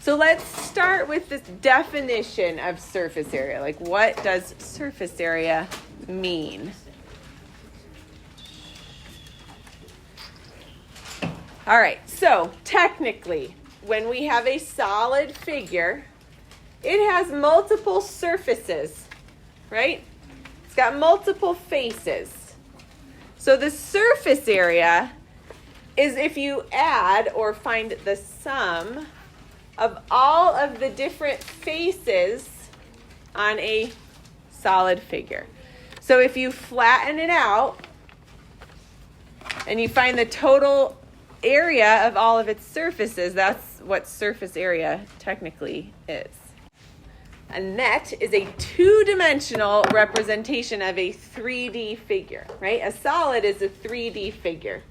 So let's start with this definition of surface area. Like, what does surface area mean? All right, so technically, when we have a solid figure, it has multiple surfaces, right? It's got multiple faces. So the surface area is if you add or find the sum of all of the different faces on a solid figure. So if you flatten it out and you find the total area of all of its surfaces, that's what surface area technically is. A net is a two-dimensional representation of a 3D figure, right? A solid is a 3D figure.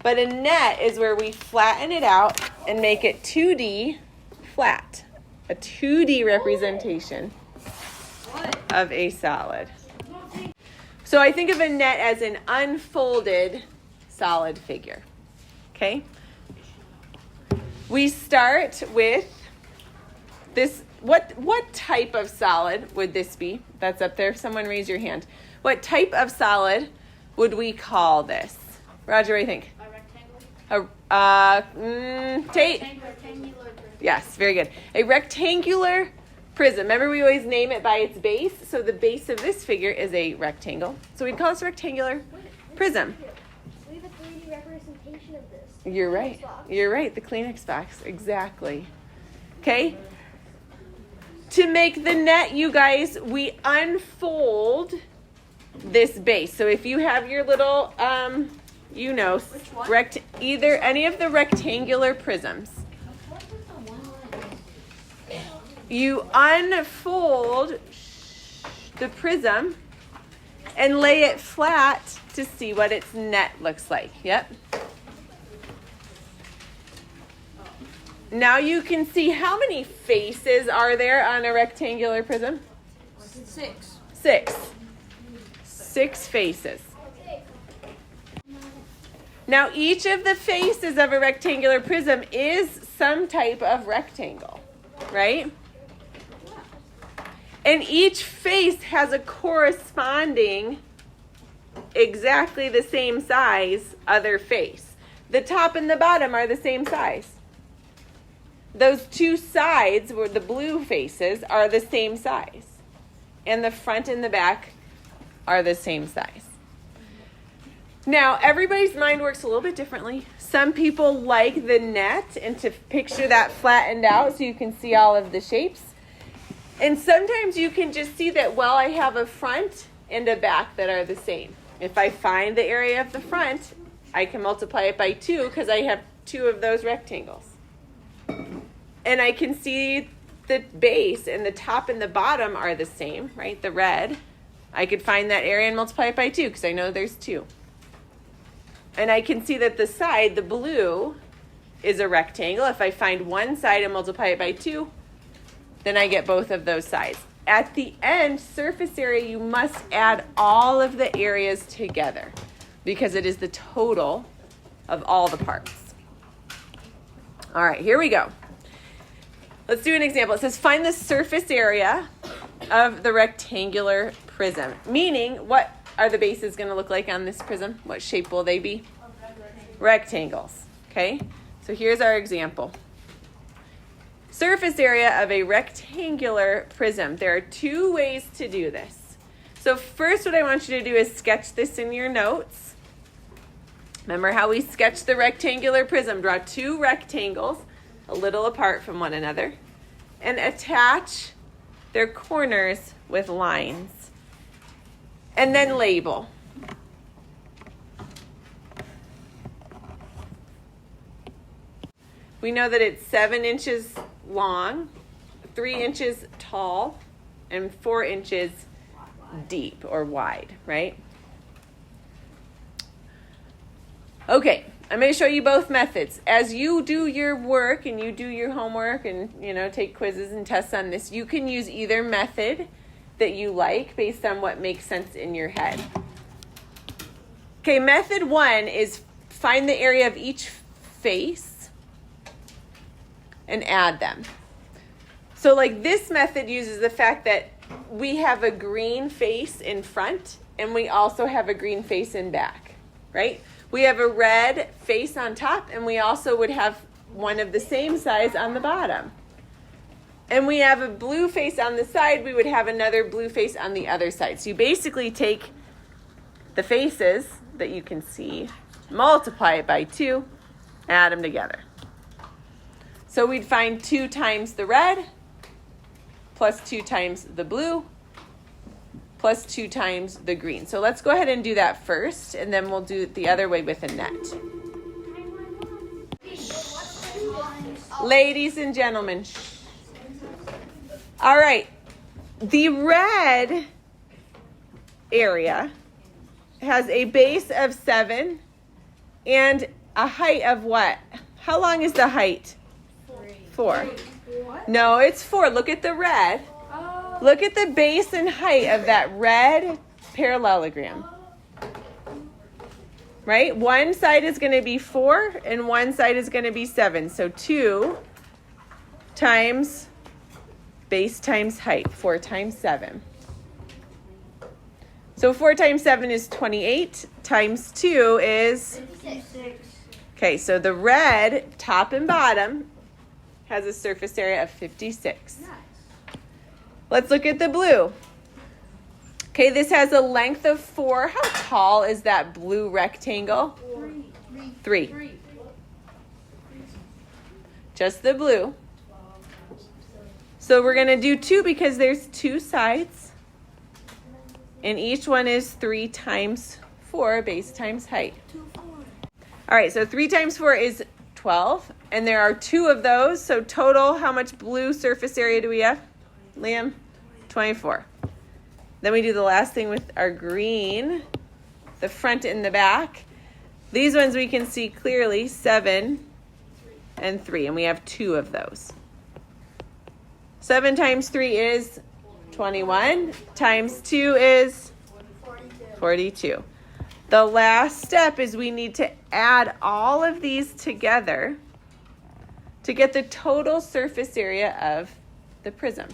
But a net is where we flatten it out and make it 2D flat. A 2D representation of a solid. So I think of a net as an unfolded solid figure. Okay? We start with this. What type of solid would this be? That's up there. Someone raise your hand. What type of solid would we call this? Roger, what do you think? Tate? Rectangular prism. Yes, very good. A rectangular prism. Remember, we always name it by its base. So the base of this figure is a rectangle. So we'd call this a rectangular prism. We have a 3D representation of this. You're right. You're right. The Kleenex box. Exactly. Okay. To make the net, you guys, we unfold this base. So if you have your little, either any of the rectangular prisms, you unfold the prism and lay it flat to see what its net looks like. Yep. Now you can see how many faces are there on a rectangular prism? 6. 6. 6 faces. Now each of the faces of a rectangular prism is some type of rectangle, right? And each face has a corresponding, exactly the same size other face. The top and the bottom are the same size. Those two sides, where the blue faces, are the same size. And the front and the back are the same size. Now, everybody's mind works a little bit differently. Some people like the net and to picture that flattened out so you can see all of the shapes. And sometimes you can just see that, well, I have a front and a back that are the same. If I find the area of the front, I can multiply it by 2 because I have 2 of those rectangles. And I can see the base and the top and the bottom are the same, right? The red. I could find that area and multiply it by 2 because I know there's 2. And I can see that the side, the blue, is a rectangle. If I find one side and multiply it by 2, then I get both of those sides. At the end, surface area, you must add all of the areas together because it is the total of all the parts. All right, here we go. Let's do an example. It says, find the surface area of the rectangular prism. Meaning, what are the bases going to look like on this prism? What shape will they be? Rectangles. Okay, so here's our example. Surface area of a rectangular prism. There are 2 ways to do this. So first, what I want you to do is sketch this in your notes. Remember how we sketched the rectangular prism. Draw 2 rectangles a little apart from one another and attach their corners with lines. And then label. We know that it's 7 inches long, 3 inches tall, and 4 inches deep or wide, right? Okay, I'm going to show you both methods. As you do your work and you do your homework and, take quizzes and tests on this, you can use either method that you like based on what makes sense in your head. Okay, method 1 is find the area of each face and add them. So like this method uses the fact that we have a green face in front and we also have a green face in back, right? We have a red face on top and we also would have one of the same size on the bottom. And we have a blue face on the side, we would have another blue face on the other side. So you basically take the faces that you can see, multiply it by 2, add them together. So we'd find 2 times the red plus 2 times the blue plus 2 times the green. So let's go ahead and do that first, and then we'll do it the other way with a net. Ladies and gentlemen. All right. The red area has a base of 7 and a height of what? How long is the height? 4. No, it's 4. Look at the red. Look at the base and height of that red parallelogram. Right? One side is going to be 4 and one side is going to be 7. So 2 times base times height. 4 times 7. So 4 times 7 is 28. Times 2 is? 56. Okay, so the red, top and bottom, has a surface area of 56. Nice. Let's look at the blue. Okay, this has a length of 4. How tall is that blue rectangle? 3. Just the blue. So we're going to do 2 because there's 2 sides. And each one is 3 times 4, base times height. All right, so 3 times 4 is 12. And there are 2 of those. So total, how much blue surface area do we have? Liam? 24. Then we do the last thing with our green, the front and the back. These ones we can see clearly, 7 and 3, and we have 2 of those. 7 times 3 is 21, times 2 is 42. The last step is we need to add all of these together to get the total surface area of the prism.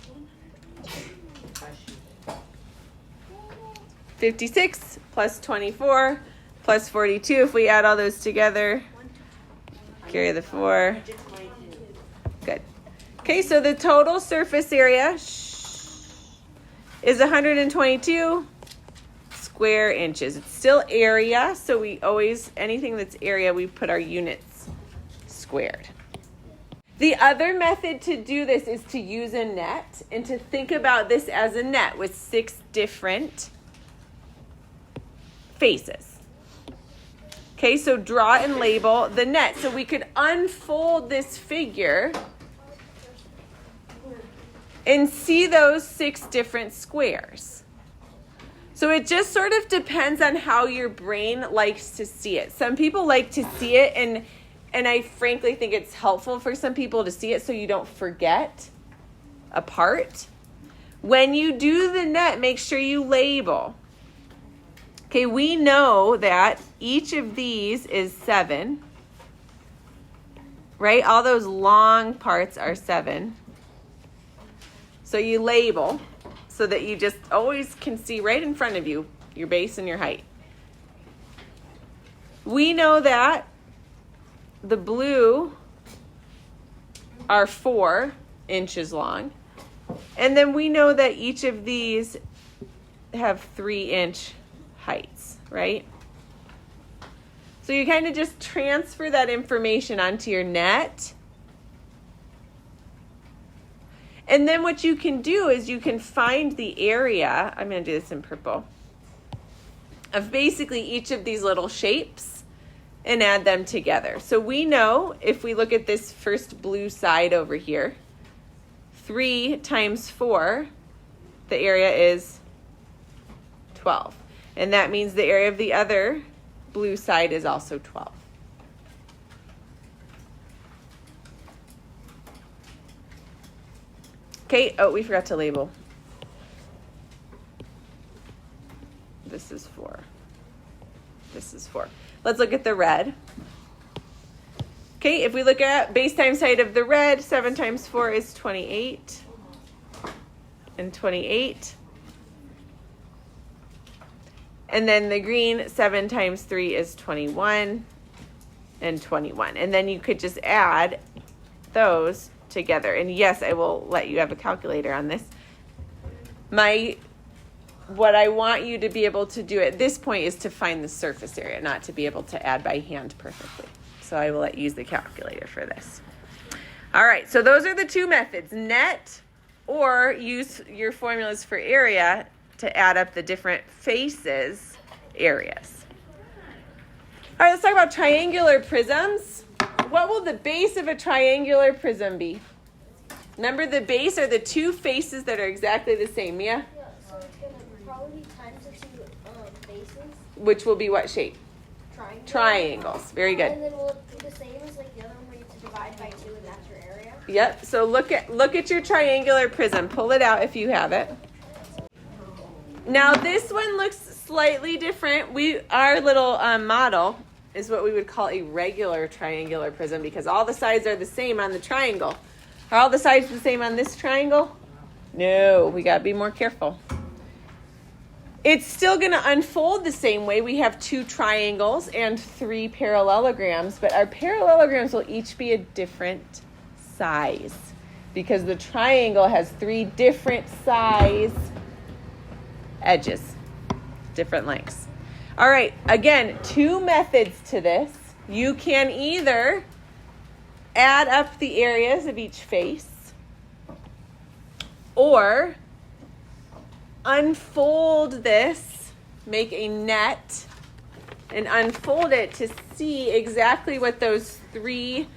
56 plus 24 plus 42. If we add all those together, carry the 4. Good. Okay, so the total surface area is 122 square inches. It's still area, so we always, anything that's area, we put our units squared. The other method to do this is to use a net and to think about this as a net with 6 different faces. Okay, so draw and label the net. So we could unfold this figure and see those 6 different squares. So it just sort of depends on how your brain likes to see it. Some people like to see it, and I frankly think it's helpful for some people to see it so you don't forget a part. When you do the net, make sure you label. Okay, we know that each of these is 7, right? All those long parts are 7. So you label so that you just always can see right in front of you your base and your height. We know that the blue are 4 inches long. And then we know that each of these have 3-inch heights, right? So you kind of just transfer that information onto your net. And then what you can do is you can find the area, I'm going to do this in purple, of basically each of these little shapes and add them together. So we know if we look at this first blue side over here, 3 times 4, the area is 12. And that means the area of the other blue side is also 12. Okay, oh, we forgot to label. This is 4. This is 4. Let's look at the red. Okay, if we look at base times height of the red, 7 times 4 is 28. And 28. And then the green, 7 times 3 is 21. And 21. And then you could just add those together. And yes, I will let you have a calculator on this. What I want you to be able to do at this point is to find the surface area, not to be able to add by hand perfectly. So I will let you use the calculator for this. All right, so those are the two methods, net or use your formulas for area to add up the different faces areas. All right, let's talk about triangular prisms. What will the base of a triangular prism be? Remember, the base are the two faces that are exactly the same. Mia? Yeah, so it's going to probably be times the two bases. Which will be what shape? Triangle. Triangles. Very good. And then will it be the same as like the other one where you have to divide by 2 and that's your area? Yep. So look at your triangular prism. Pull it out if you have it. Now this one looks slightly different. Our little model is what we would call a regular triangular prism because all the sides are the same on the triangle. Are all the sides the same on this triangle? No, we got to be more careful. It's still going to unfold the same way. We have 2 triangles and 3 parallelograms, but our parallelograms will each be a different size because the triangle has 3 different size edges, different lengths. All right, again, 2 methods to this. You can either add up the areas of each face or unfold this, make a net, and unfold it to see exactly what those 3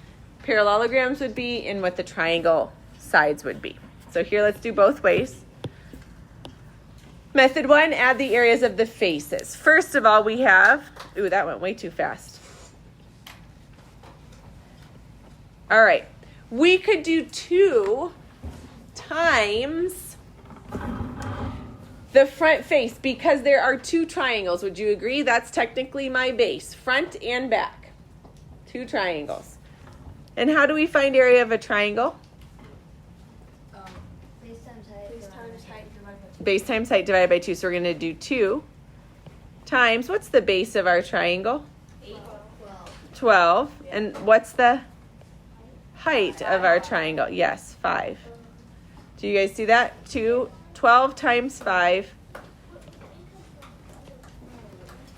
parallelograms would be and what the triangle sides would be. So here, let's do both ways. Method 1, add the areas of the faces. First of all, we have, ooh, that went way too fast. All right, we could do 2 times the front face because there are 2 triangles. Would you agree? That's technically my base, front and back. 2 triangles. And how do we find area of a triangle? Base times height divided by 2. Base times height divided by 2. So we're going to do 2 times, what's the base of our triangle? 12. And what's the height of our triangle? Yes, 5. Do you guys see that? 12 times 5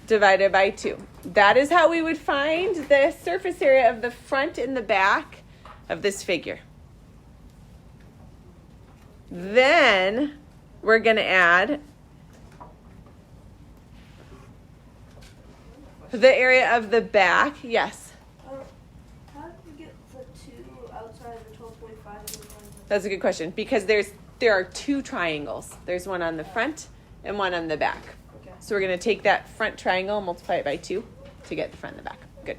divided by 2. That is how we would find the surface area of the front and the back of this figure. Then we're going to add the area of the back. Yes. How did you get the 2 outside of the 12.5? That's a good question because there are 2 triangles. There's one on the front and one on the back. Okay. So we're going to take that front triangle and multiply it by 2 to get the front and the back. Good.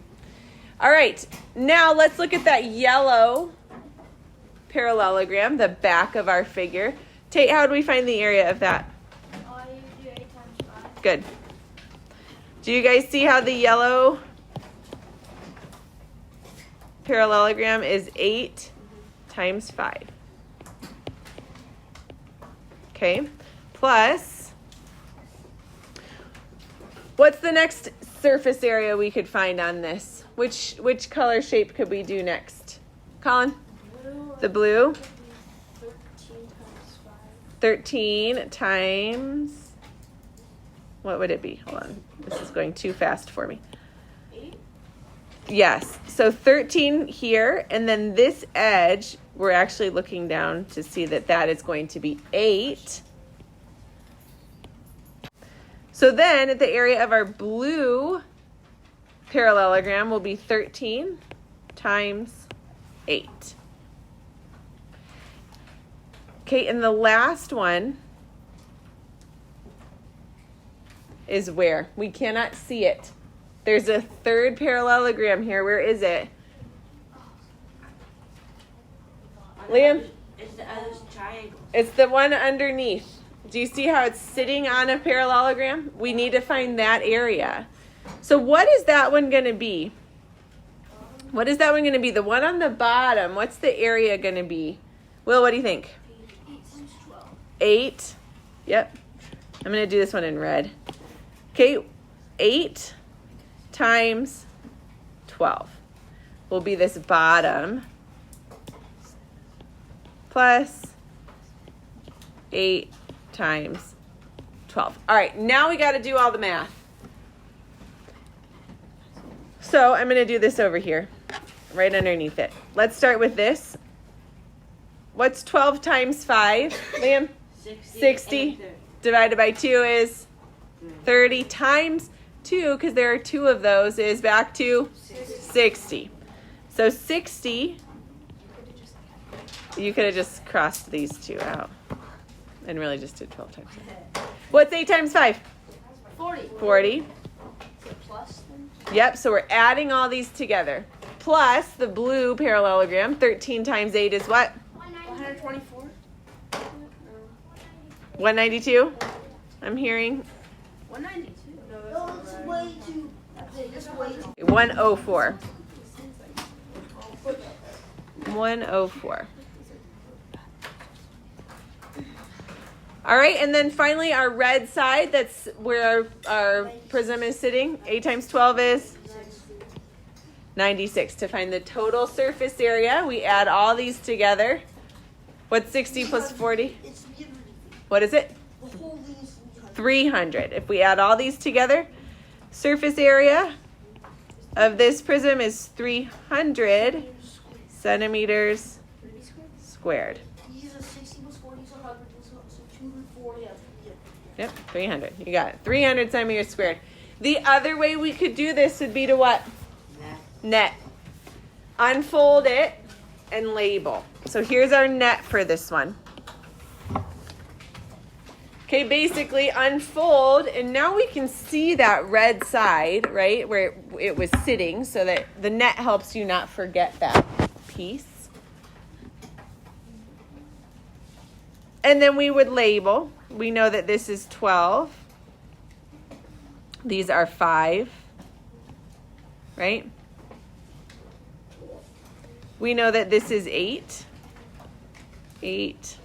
All right. Now let's look at that yellow parallelogram, the back of our figure. Tate, how do we find the area of that? You do 8 times 5. Good. Do you guys see how the yellow parallelogram is 8 times 5? Okay, plus, what's the next surface area we could find on this? Which color shape could we do next? Colin? Blue. The blue? 13 times 5. 13 times, what would it be? Hold on, this is going too fast for me. 8? Yes, so 13 here, and then this edge, we're actually looking down to see that is going to be 8. So then the area of our blue parallelogram will be 13 times 8. Okay, and the last one is where? We cannot see it. There's a third parallelogram here. Where is it? Liam? It's the other triangle. It's the one underneath. Do you see how it's sitting on a parallelogram? We need to find that area. So what is that one going to be? What is that one going to be? The one on the bottom. What's the area going to be? Will, what do you think? 8 times 12. 8. Yep. I'm going to do this one in red. Okay, 8 times 12 will be this bottom plus 8 times 12. All right, now we got to do all the math. So I'm going to do this over here, right underneath it. Let's start with this. What's 12 times 5, Liam? 60. Divided by 2 is 30 times 2, because there are 2 of those, is back to 60. So 60, you could have just crossed these 2 out and really just did 12 times 5. What's 8 times 5? 40. 40. Is it plus then? Yep, so we're adding all these together. Plus the blue parallelogram, 13 times 8 is what? 124. 192? I'm hearing 192. No, it's way too. It's way too. 104. 104. All right, and then finally our red side, that's where our prism is sitting. 8 times 12 is 96. To find the total surface area, we add all these together. What's 60 plus 40? It's 300. What is it? The whole thing is 300. 300. If we add all these together, surface area of this prism is 300 centimeters squared. These are 60 plus 40 is 100. So 204. Yeah. Yep, 300. You got it. 300 centimeters squared. The other way we could do this would be to what? Net. Unfold it and label. So here's our net for this one. Okay, basically unfold, and now we can see that red side, right, where it was sitting, so that the net helps you not forget that piece. And then we would label. We know that this is 12. These are 5, right? We know that this is 8. 8,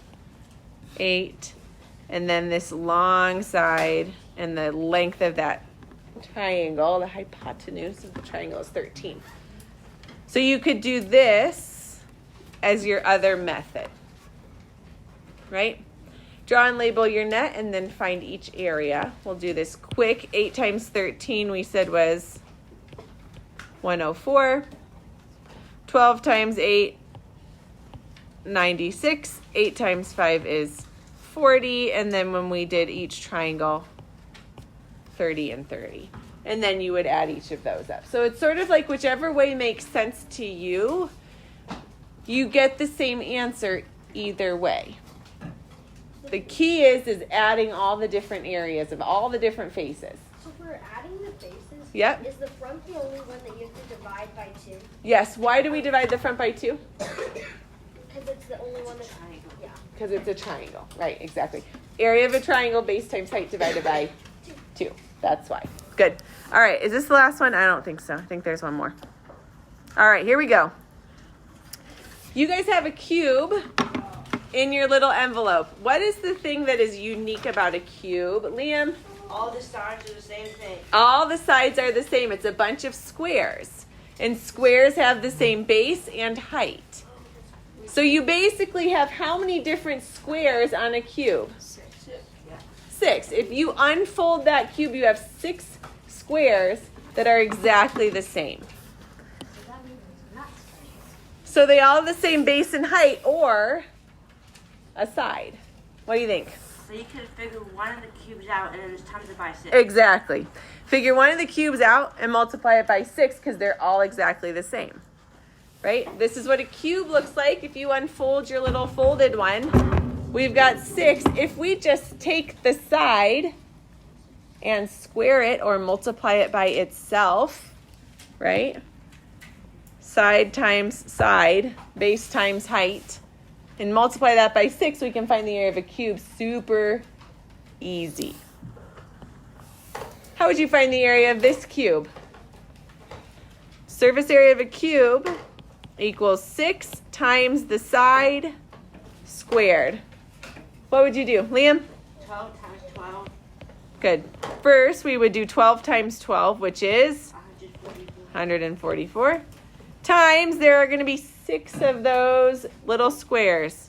8. And then this long side and the length of that triangle, the hypotenuse of the triangle is 13. So you could do this as your other method, right? Draw and label your net and then find each area. We'll do this quick. 8 times 13 we said was 104. 12 times 8, 96. 8 times 5 is 40, and then when we did each triangle, 30 and 30. And then you would add each of those up. So it's sort of like whichever way makes sense to you, you get the same answer either way. The key is adding all the different areas of all the different faces. So for adding the faces, Yep. is the front the only one that you have to divide by 2? Yes, why do we divide the front by 2? Because it's the only one that's yeah. Because it's a triangle. Right, exactly. Area of a triangle, base times height divided by 2. That's why. Good. All right, is this the last one? I don't think so. I think there's one more. All right, here we go. You guys have a cube in your little envelope. What is the thing that is unique about a cube? Liam? All the sides are the same thing. All the sides are the same. It's a bunch of squares. And squares have the same base and height. So you basically have how many different squares on a cube? 6. If you unfold that cube, you have 6 squares that are exactly the same. So they all have the same base and height or a side. What do you think? So you could figure one of the cubes out and then just times it by 6. Exactly. Figure one of the cubes out and multiply it by 6 because they're all exactly the same. Right? This is what a cube looks like if you unfold your little folded one. We've got 6. If we just take the side and square it or multiply it by itself, right? Side times side, base times height, and multiply that by 6, we can find the area of a cube super easy. How would you find the area of this cube? Surface area of a cube equals 6 times the side squared. What would you do, Liam? 12 times 12. Good. First, we would do 12 times 12, which is 144. 144. Times, there are going to be 6 of those little squares.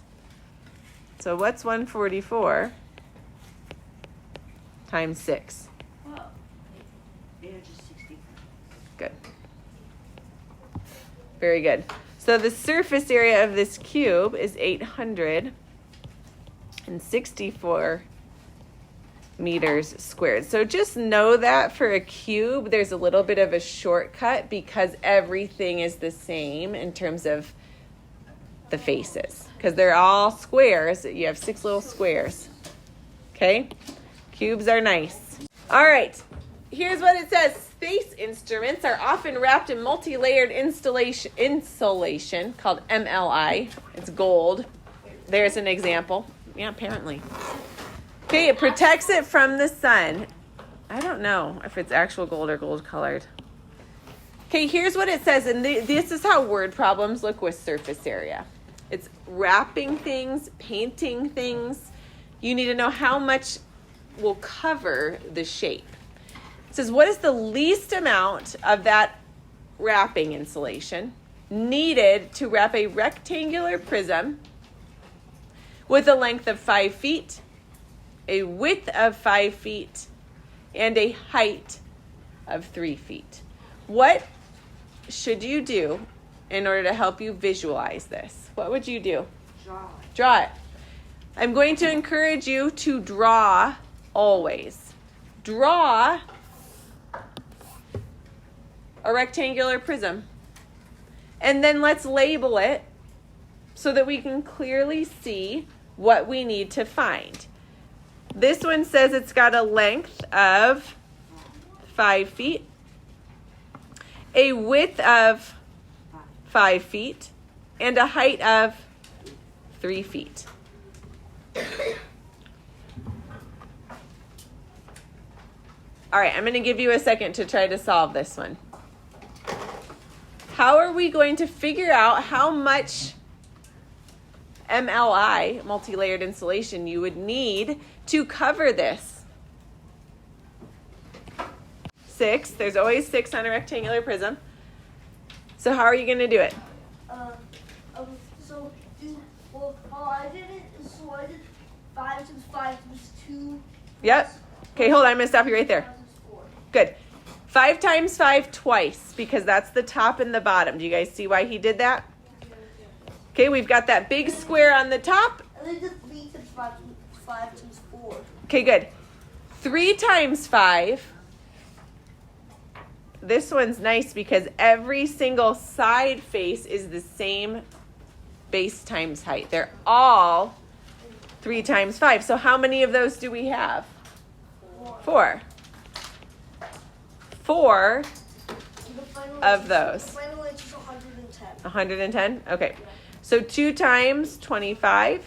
So what's 144 times 6? 860. Good. Very good. So the surface area of this cube is 864 meters squared. So just know that for a cube, there's a little bit of a shortcut because everything is the same in terms of the faces. Because they're all squares. You have 6 little squares. Okay? Cubes are nice. All right. Here's what it says. Space instruments are often wrapped in multi-layered insulation called MLI. It's gold. There's an example. Yeah, apparently. Okay, it protects it from the sun. I don't know if it's actual gold or gold colored. Okay, here's what it says, and this is how word problems look with surface area. It's wrapping things, painting things. You need to know how much will cover the shape. It says, what is the least amount of that wrapping insulation needed to wrap a rectangular prism with a length of 5 feet, a width of 5 feet, and a height of 3 feet? What should you do in order to help you visualize this? What would you do? Draw it. I'm going to encourage you to draw always. Draw a rectangular prism. And then let's label it so that we can clearly see what we need to find. This one says it's got a length of 5 feet, a width of 5 feet, and a height of 3 feet. All right, I'm going to give you a second to try to solve this one. How are we going to figure out how much MLI, multi-layered insulation, you would need to cover this? 6. There's always 6 on a rectangular prism. So how are you going to do it? I did it. So I did 5 times 5 times 2. Yep. Okay, hold on. I'm going to stop you right there. Good. 5 times 5 twice because that's the top and the bottom. Do you guys see why he did that? Okay, we've got that big square on the top. And then did 3 times 5 times 4. Okay, good. 3 times 5. This one's nice because every single side face is the same base times height. They're all 3 times 5. So how many of those do we have? 4. 4 of those. The final answer is 110. 110? Okay. So 2 times 25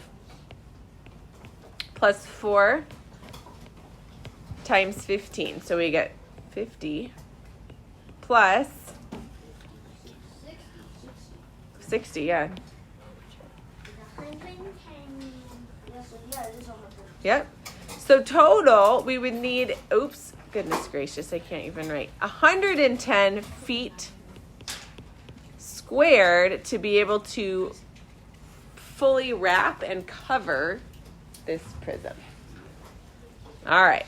plus 4 times 15. So we get 50 plus 60, yeah. 110. Yeah, it is 100. Yep. So total, we would need, oops, goodness gracious, I can't even write, 110 feet squared to be able to fully wrap and cover this prism. All right.